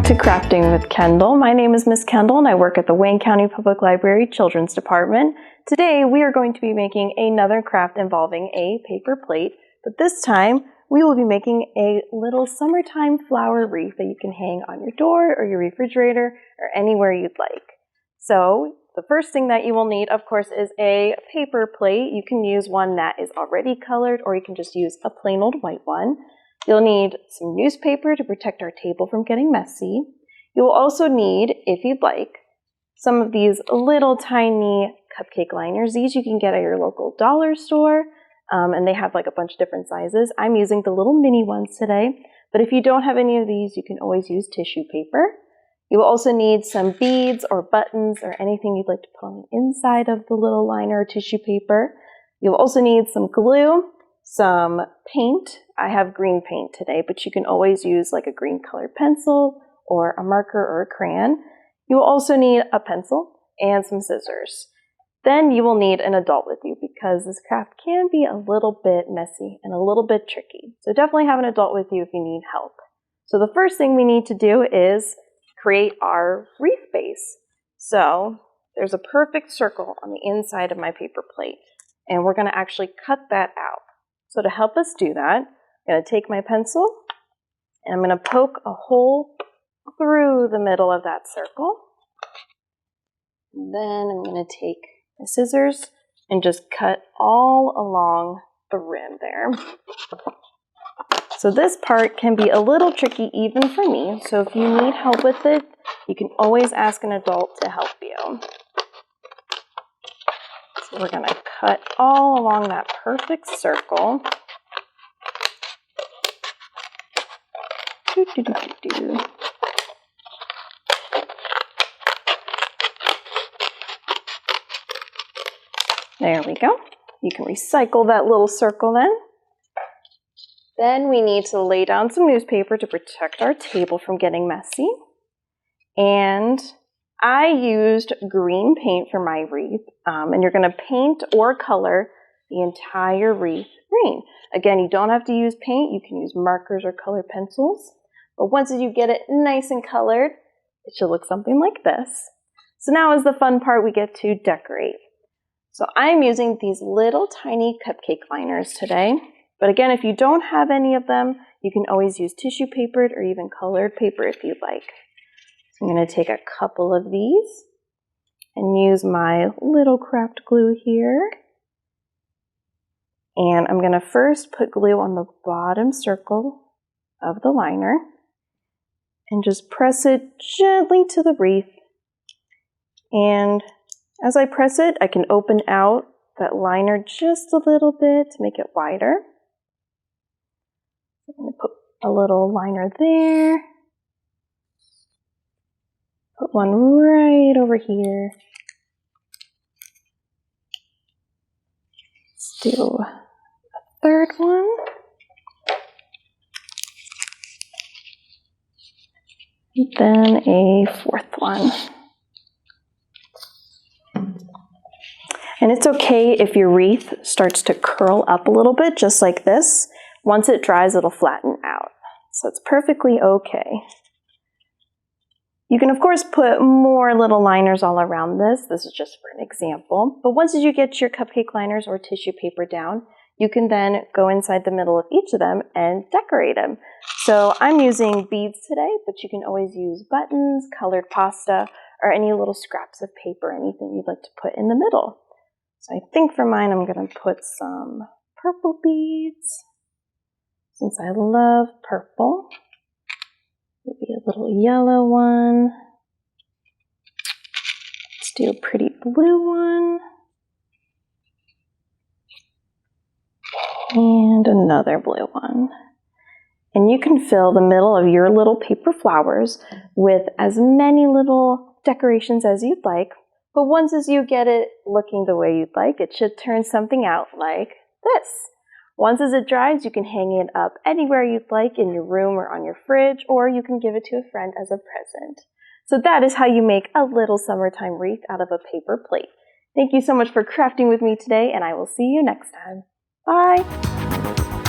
back to Crafting with Kendall. My name is Miss Kendall and I work at the Wayne County Public Library Children's Department. Today we are going to be making another craft involving a paper plate, but this time we will be making a little summertime flower wreath that you can hang on your door or your refrigerator or anywhere you'd like. So the first thing that you will need, of course, is a paper plate. You can use one that is already colored or you can just use a plain old white one. You'll need some newspaper to protect our table from getting messy. You will also need, if you'd like, some of these little tiny cupcake liners. These you can get at your local dollar store, and they have like a bunch of different sizes. I'm using the little mini ones today, but if you don't have any of these, you can always use tissue paper. You will also need some beads or buttons or anything you'd like to put on the inside of the little liner or tissue paper. You'll also need some glue, some paint. I have green paint today, but you can always use like a green colored pencil or a marker or a crayon. You will also need a pencil and some scissors. Then you will need an adult with you because this craft can be a little bit messy and a little bit tricky. So definitely have an adult with you if you need help. So the first thing we need to do is create our wreath base. So there's a perfect circle on the inside of my paper plate, and we're going to actually cut that out. So to help us do that, I'm going to take my pencil and I'm going to poke a hole through the middle of that circle. And then I'm going to take my scissors and just cut all along the rim there. So this part can be a little tricky even for me, so if you need help with it, you can always ask an adult to help you. So we're going to cut all along that perfect circle. There we go. You can recycle that little circle then. Then we need to lay down some newspaper to protect our table from getting messy. And I used green paint for my wreath, and you're going to paint or color the entire wreath green. Again, you don't have to use paint. You can use markers or colored pencils. But once you get it nice and colored, it should look something like this. So now is the fun part, we get to decorate. So I'm using these little tiny cupcake liners today. But again, if you don't have any of them, you can always use tissue paper or even colored paper if you'd like. So I'm going to take a couple of these and use my little craft glue here. And I'm going to first put glue on the bottom circle of the liner and just press it gently to the wreath. And as I press it, I can open out that liner just a little bit to make it wider. I'm going to put a little liner there. Put one right over here. Let's do a third one. And then a fourth one. And it's okay if your wreath starts to curl up a little bit, just like this. Once it dries, it'll flatten out. So it's perfectly okay. You can, of course, put more little liners all around this. This is just for an example. But once you get your cupcake liners or tissue paper down, you can then go inside the middle of each of them and decorate them. So I'm using beads today, but you can always use buttons, colored pasta, or any little scraps of paper, anything you'd like to put in the middle. So I think for mine, I'm going to put some purple beads, since I love purple. Maybe a little yellow one. Let's do a pretty blue one. And another blue one. And you can fill the middle of your little paper flowers with as many little decorations as you'd like. But once as you get it looking the way you'd like, it should turn something out like this. Once as it dries, you can hang it up anywhere you'd like in your room or on your fridge, or you can give it to a friend as a present. So that is how you make a little summertime wreath out of a paper plate. Thank you so much for crafting with me today, and I will see you next time. Bye!